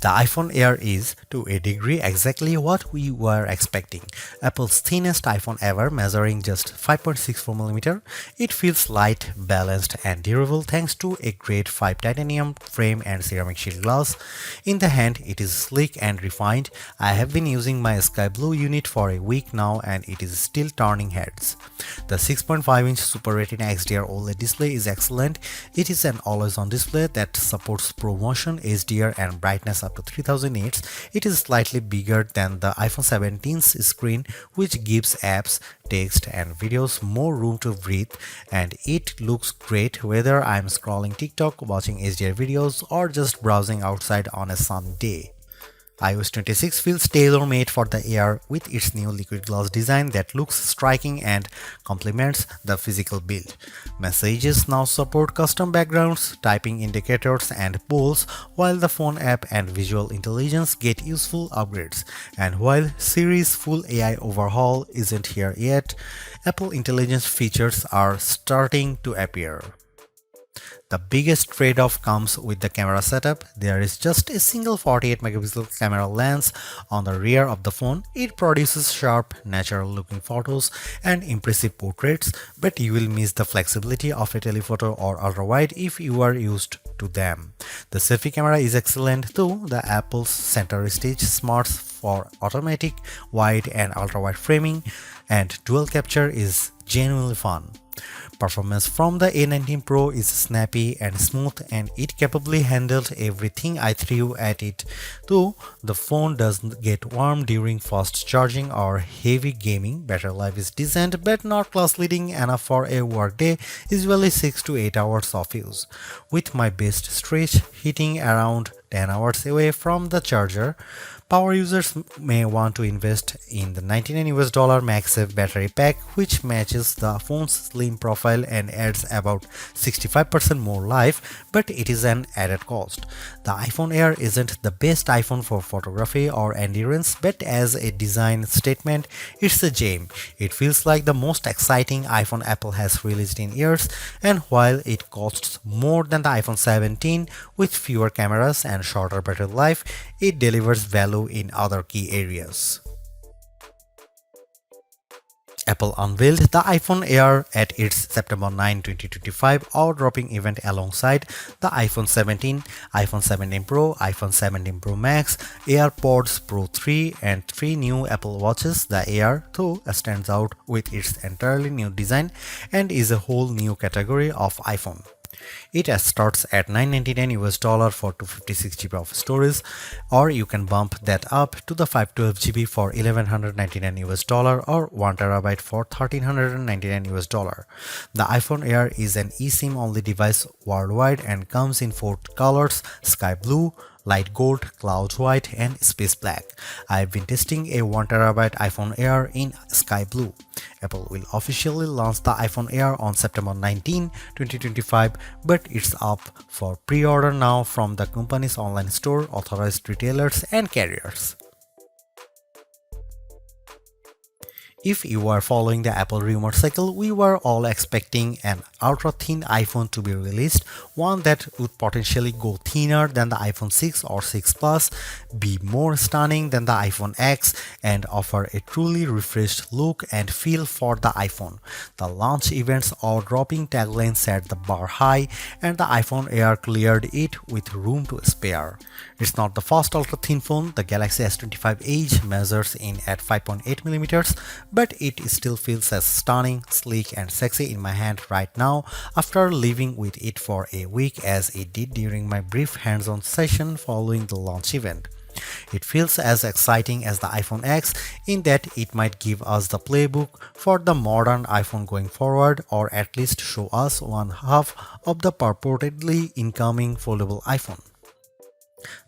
The iPhone Air is, to a degree, exactly what we were expecting. Apple's thinnest iPhone ever, measuring just 5.64mm. It feels light, balanced, and durable thanks to a grade 5 titanium frame and ceramic shield glass. In the hand, it is sleek and refined. I have been using my sky blue unit for a week now and it is still turning heads. The 6.5-inch Super Retina XDR OLED display is excellent. It is an always-on display that supports ProMotion, HDR, and brightness up to 3000 nits. It is slightly bigger than the iPhone 17's screen, which gives apps, text, and videos more room to breathe, and it looks great whether I'm scrolling TikTok, watching HDR videos, or just browsing outside on a sunny day. iOS 26 feels tailor-made for the Air with its new liquid glass design that looks striking and complements the physical build. Messages now support custom backgrounds, typing indicators, and polls, while the phone app and visual intelligence get useful upgrades. And while Siri's full AI overhaul isn't here yet, Apple Intelligence features are starting to appear. The biggest trade-off comes with the camera setup. There is just a single 48-megapixel camera lens on the rear of the phone. It produces sharp, natural-looking photos and impressive portraits, but you will miss the flexibility of a telephoto or ultra-wide if you are used to them. The selfie camera is excellent too. The Apple's center stage smarts for automatic, wide, and ultra-wide framing, and dual capture is genuinely fun. Performance from the A19 Pro is snappy and smooth, and it capably handled everything I threw at it, though the phone doesn't get warm during fast charging or heavy gaming. Battery life is decent but not class-leading enough for a workday, usually 6 to 8 hours of use, with my best stretch hitting around 10 hours away from the charger. Power users may want to invest in the $99 MagSafe battery pack, which matches the phone's slim profile and adds about 65% more life, but it is an added cost. The iPhone Air isn't the best iPhone for photography or endurance, but as a design statement, it's a gem. It feels like the most exciting iPhone Apple has released in years, and while it costs more than the iPhone 17 with fewer cameras and shorter battery life, it delivers value in other key areas. Apple unveiled the iPhone Air at its September 9, 2025 awe-dropping event alongside the iPhone 17, iPhone 17 Pro, iPhone 17 Pro Max, AirPods Pro 3, and 3 new Apple Watches. The Air, though, stands out with its entirely new design and is a whole new category of iPhone. It starts at $999 for 256 GB of storage, or you can bump that up to the 512 GB for $1,199 or 1 TB for $1,399. The iPhone Air is an eSIM only device worldwide and comes in 4 colors: sky blue, light gold, cloud white, and space black. I've been testing a 1 TB iPhone Air in sky blue. Apple will officially launch the iPhone Air on September 19, 2025, but it's up for pre-order now from the company's online store, authorized retailers, and carriers. If you are following the Apple rumor cycle, we were all expecting an ultra-thin iPhone to be released, one that would potentially go thinner than the iPhone 6 or 6 Plus, be more stunning than the iPhone X, and offer a truly refreshed look and feel for the iPhone. The launch event's awe-dropping tagline set the bar high, and the iPhone Air cleared it with room to spare. It's not the first ultra-thin phone. The Galaxy S25 Edge measures in at 5.8mm, but it still feels as stunning, sleek, and sexy in my hand right now after living with it for a week as it did during my brief hands-on session following the launch event. It feels as exciting as the iPhone X in that it might give us the playbook for the modern iPhone going forward, or at least show us one half of the purportedly incoming foldable iPhone.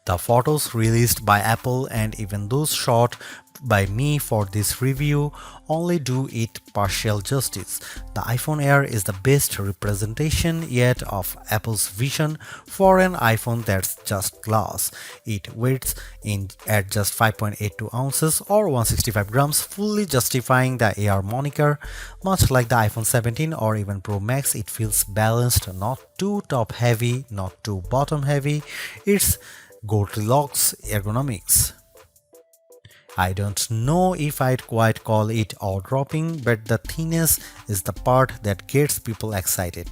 The photos released by Apple and even those shot by me for this review only do it partial justice. The iPhone Air is the best representation yet of Apple's vision for an iPhone that's just glass. It weighs in at just 5.82 ounces or 165 grams, fully justifying the Air moniker. Much like the iPhone 17 or even Pro Max, it feels balanced, not too top heavy, not too bottom heavy. It's Goldilocks ergonomics. I don't know if I'd quite call it eye-dropping, but the thinness is the part that gets people excited.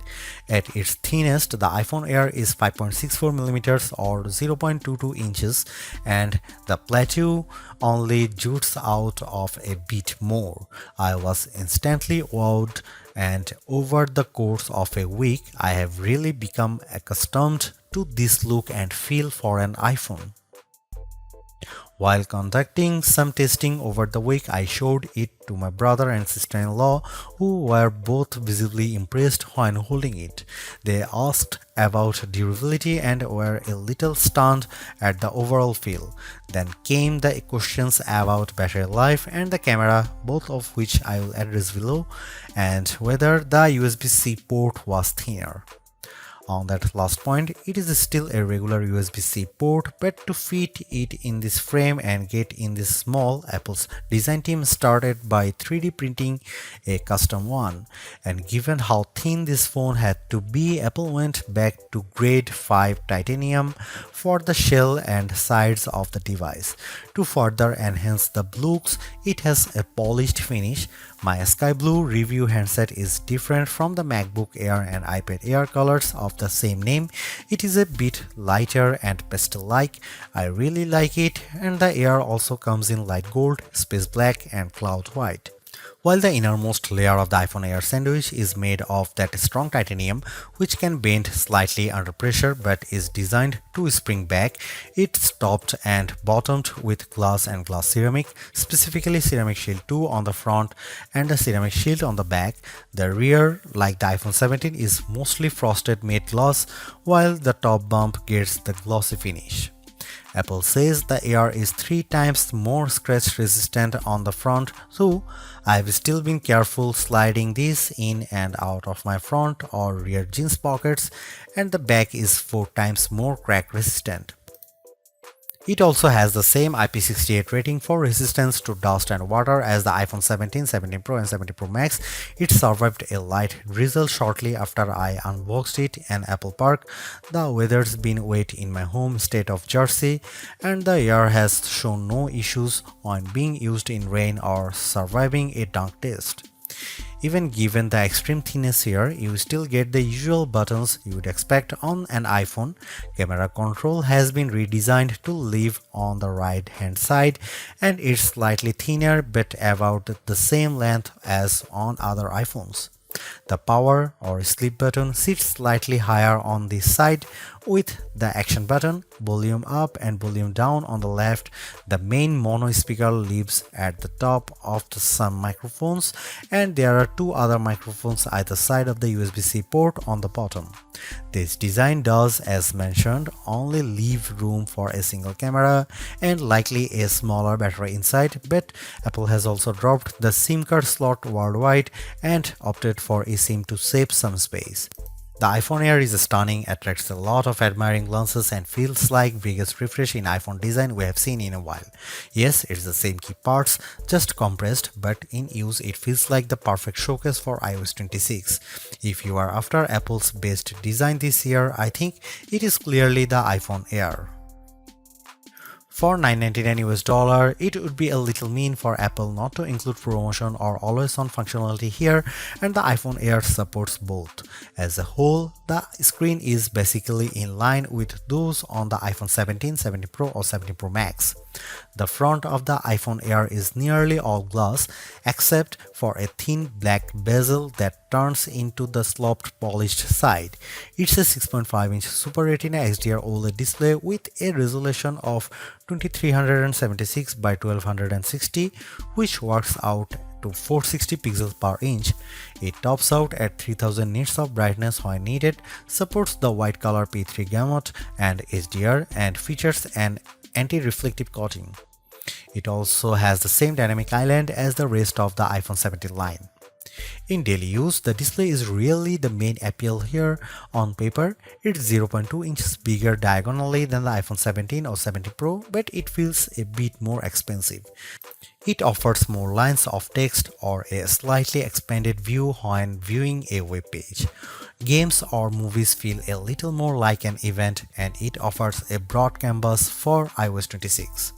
At its thinnest, the iPhone Air is 5.64mm or 0.22 inches, and the plateau only jutes out of a bit more. I was instantly wowed, and over the course of a week, I have really become accustomed to this look and feel for an iPhone. While conducting some testing over the week, I showed it to my brother and sister-in-law, who were both visibly impressed when holding it. They asked about durability and were a little stunned at the overall feel. Then came the questions about battery life and the camera, both of which I will address below, and whether the USB-C port was thinner. On that last point, it is still a regular USB-C port, but to fit it in this frame and get in this small, Apple's design team started by 3D printing a custom one. And given how thin this phone had to be, Apple went back to grade 5 titanium for the shell and sides of the device. To further enhance the looks, it has a polished finish. My sky blue review handset is different from the MacBook Air and iPad Air colors of the same name. It is a bit lighter and pastel-like. I really like it, and the Air also comes in light gold, space black and cloud white. While the innermost layer of the iPhone Air sandwich is made of that strong titanium, which can bend slightly under pressure but is designed to spring back, it's topped and bottomed with glass and glass ceramic, specifically ceramic shield 2 on the front and a ceramic shield on the back. The rear, like the iPhone 17, is mostly frosted matte glass, while the top bump gets the glossy finish. Apple says the Air is 3 times more scratch resistant on the front, so I've still been careful sliding this in and out of my front or rear jeans pockets, and the back is 4 times more crack resistant. It also has the same IP68 rating for resistance to dust and water as the iPhone 17, 17 Pro and 17 Pro Max. It survived a light drizzle shortly after I unboxed it in Apple Park. The weather's been wet in my home state of Jersey, and the Air has shown no issues when being used in rain or surviving a dunk test. Even given the extreme thinness here, you still get the usual buttons you would expect on an iPhone. Camera control has been redesigned to live on the right hand side, and it's slightly thinner but about the same length as on other iPhones. The power or sleep button sits slightly higher on this side, with the action button, volume up and volume down on the left. The main mono speaker lives at the top of some microphones, and there are 2 other microphones either side of the USB-C port on the bottom. This design does, as mentioned, only leave room for a single camera and likely a smaller battery inside, but Apple has also dropped the SIM card slot worldwide and opted for eSIM to save some space. The iPhone Air is stunning, attracts a lot of admiring glances, and feels like biggest refresh in iPhone design we have seen in a while. Yes, it's the same key parts, just compressed, but in use it feels like the perfect showcase for iOS 26. If you are after Apple's best design this year, I think it is clearly the iPhone Air. For $999 US, it would be a little mean for Apple not to include promotion or always-on functionality here, and the iPhone Air supports both. As a whole, the screen is basically in line with those on the iPhone 17, 17 Pro or 17 Pro Max. The front of the iPhone Air is nearly all glass, except for a thin black bezel that turns into the sloped polished side. It's a 6.5-inch Super Retina XDR OLED display with a resolution of 2376 by 1260, which works out to 460 pixels per inch. It tops out at 3000 nits of brightness when needed, supports the white color P3 gamut and HDR, and features an anti-reflective coating. It also has the same dynamic island as the rest of the iPhone 17 line. In daily use, the display is really the main appeal here. On paper, it's 0.2 inches bigger diagonally than the iPhone 17 or 17 Pro, but it feels a bit more expensive. It offers more lines of text or a slightly expanded view when viewing a web page. Games or movies feel a little more like an event, and it offers a broad canvas for iOS 26.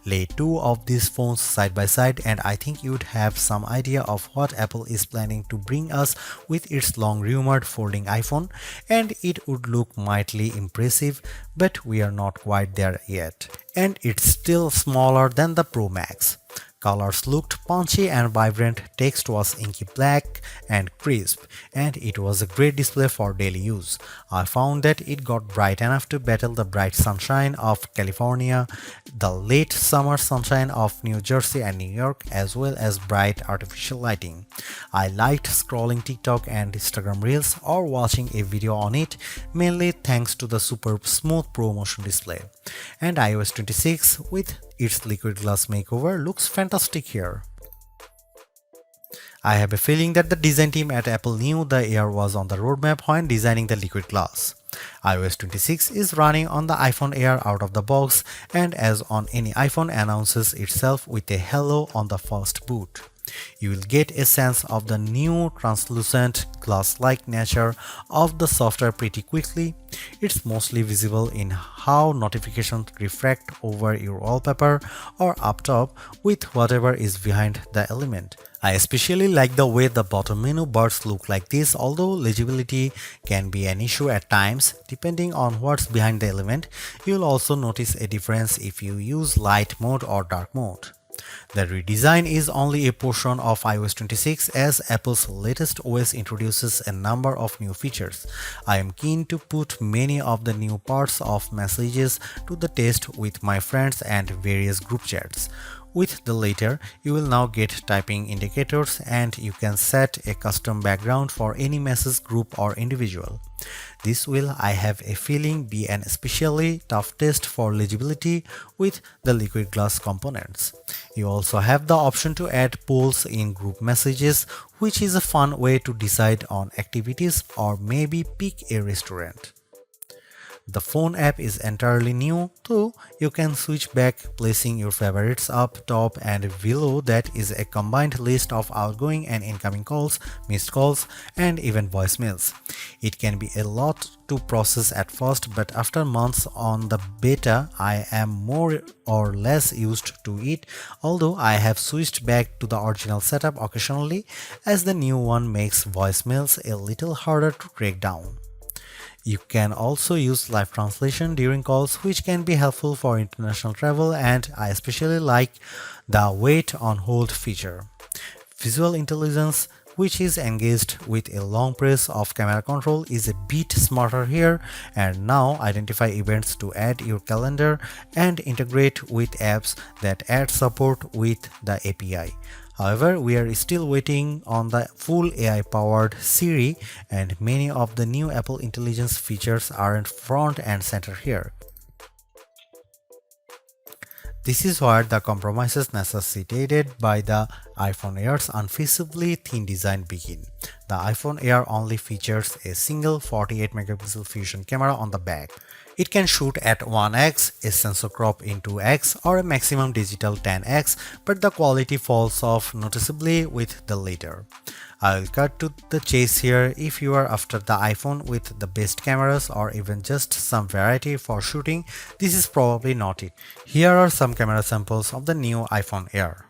Lay two of these phones side by side and I think you'd have some idea of what Apple is planning to bring us with its long rumored folding iPhone, and it would look mightily impressive, but we are not quite there yet. And it's still smaller than the Pro Max. Colors looked punchy and vibrant, text was inky black and crisp, and it was a great display for daily use. I found that it got bright enough to battle the bright sunshine of California, the late summer sunshine of New Jersey and New York, as well as bright artificial lighting. I liked scrolling TikTok and Instagram Reels or watching a video on it, mainly thanks to the super smooth Pro Motion display. And iOS 26 with its liquid glass makeover looks fantastic here. I have a feeling that the design team at Apple knew the Air was on the roadmap when designing the liquid glass. iOS 26 is running on the iPhone Air out of the box, and as on any iPhone, announces itself with a hello on the first boot. You will get a sense of the new translucent glass-like nature of the software pretty quickly. It's mostly visible in how notifications refract over your wallpaper or up top with whatever is behind the element. I especially like the way the bottom menu bars look like this, although legibility can be an issue at times depending on what's behind the element. You'll also notice a difference if you use light mode or dark mode. The redesign is only a portion of iOS 26 as Apple's latest OS introduces a number of new features. I am keen to put many of the new parts of messages to the test with my friends and various group chats. With the latter, you will now get typing indicators and you can set a custom background for any message group or individual. This will, I have a feeling, be an especially tough test for legibility with the liquid glass components. You also have the option to add polls in group messages, which is a fun way to decide on activities or maybe pick a restaurant. The phone app is entirely new, though you can switch back, placing your favorites up top, and below that is a combined list of outgoing and incoming calls, missed calls, and even voicemails. It can be a lot to process at first, but after months on the beta, I am more or less used to it, although I have switched back to the original setup occasionally, as the new one makes voicemails a little harder to track down. You can also use live translation during calls, which can be helpful for international travel, and I especially like the wait on hold feature. Visual intelligence, which is engaged with a long press of camera control, is a bit smarter here and now identify events to add your calendar and integrate with apps that add support with the API. However, we are still waiting on the full AI-powered Siri, and many of the new Apple Intelligence features aren't front and center here. This is where the compromises necessitated by the iPhone Air's unfeasibly thin design begin. The iPhone Air only features a single 48 megapixel fusion camera on the back. It can shoot at 1x, a sensor crop in 2x, or a maximum digital 10x, but the quality falls off noticeably with the latter. I'll cut to the chase here. If you are after the iPhone with the best cameras or even just some variety for shooting, this is probably not it. Here are some camera samples of the new iPhone Air.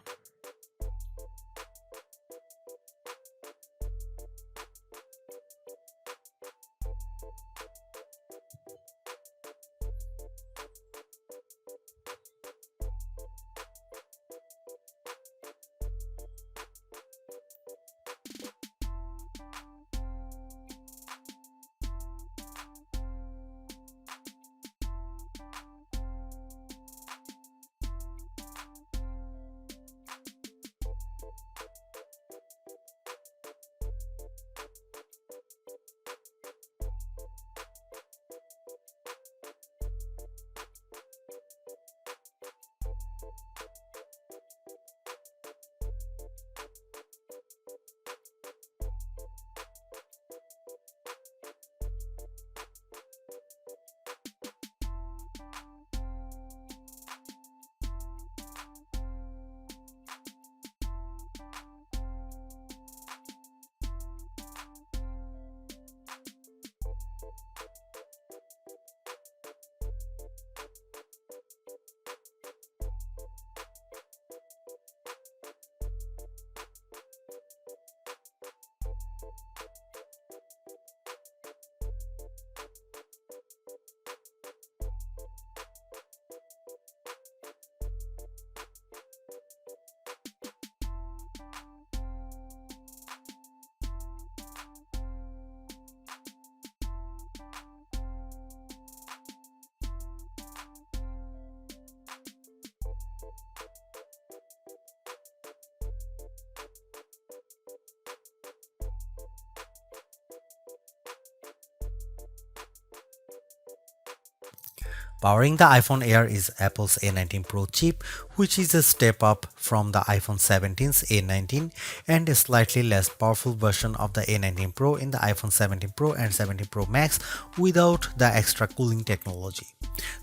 Powering the iPhone Air is Apple's A19 Pro chip, which is a step up from the iPhone 17's A19 and a slightly less powerful version of the A19 Pro in the iPhone 17 Pro and 17 Pro Max without the extra cooling technology.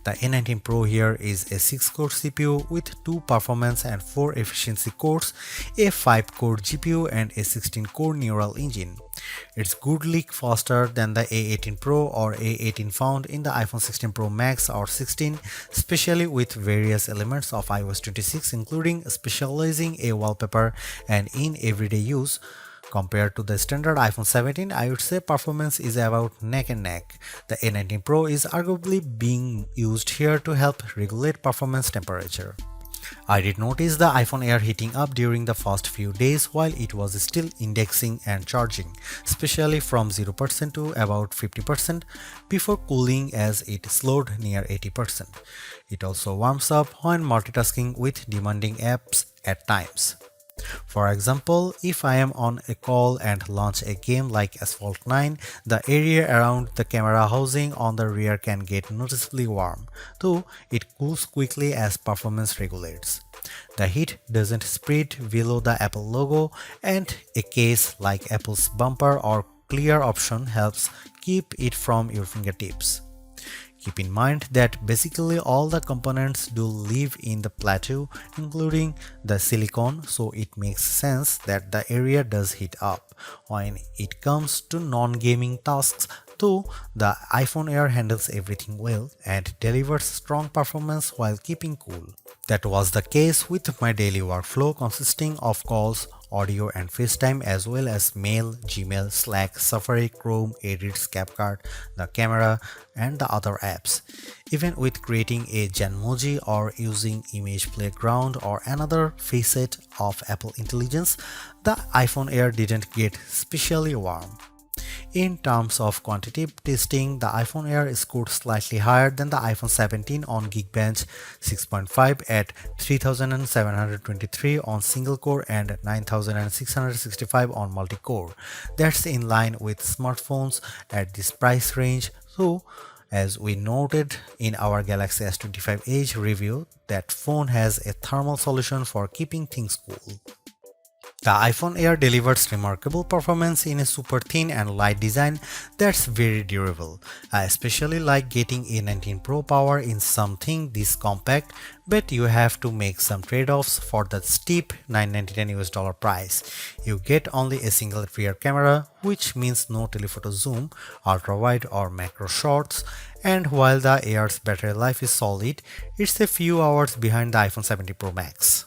The A19 Pro here is a 6-core CPU with 2 performance and 4 efficiency cores, a 5-core GPU and a 16-core neural engine. It's goodly faster than the A18 Pro or A18 found in the iPhone 16 Pro Max or 16, especially with various elements of iOS 26 including specializing a wallpaper and in everyday use. Compared to the standard iPhone 17, I would say performance is about neck and neck. The A19 Pro is arguably being used here to help regulate performance temperature. I did notice the iPhone Air heating up during the first few days while it was still indexing and charging, especially from 0% to about 50% before cooling as it slowed near 80%. It also warms up when multitasking with demanding apps at times. For example, if I am on a call and launch a game like Asphalt 9, the area around the camera housing on the rear can get noticeably warm, though it cools quickly as performance regulates. The heat doesn't spread below the Apple logo, and a case like Apple's bumper or clear option helps keep it from your fingertips. Keep in mind that basically all the components do live in the plateau, including the silicone, so it makes sense that the area does heat up. When it comes to non-gaming tasks, though, the iPhone Air handles everything well and delivers strong performance while keeping cool. That was the case with my daily workflow consisting of calls, audio and FaceTime as well as mail, Gmail, Slack, Safari, Chrome, Edits, CapCut, the camera and the other apps. Even with creating a Genmoji or using Image Playground or another facet of Apple Intelligence, the iPhone Air didn't get especially warm. In terms of quantitative testing, the iPhone Air scored slightly higher than the iPhone 17 on Geekbench 6.5 at 3723 on single core and 9665 on multi-core. That's in line with smartphones at this price range, so as we noted in our Galaxy S25 Edge review, that phone has a thermal solution for keeping things cool. The iPhone Air delivers remarkable performance in a super thin and light design that's very durable. I especially like getting A19 Pro power in something this compact, but you have to make some trade-offs for the steep $999 price. You get only a single rear camera, which means no telephoto zoom, ultra-wide or macro shots, and while the Air's battery life is solid, it's a few hours behind the iPhone 17 Pro Max.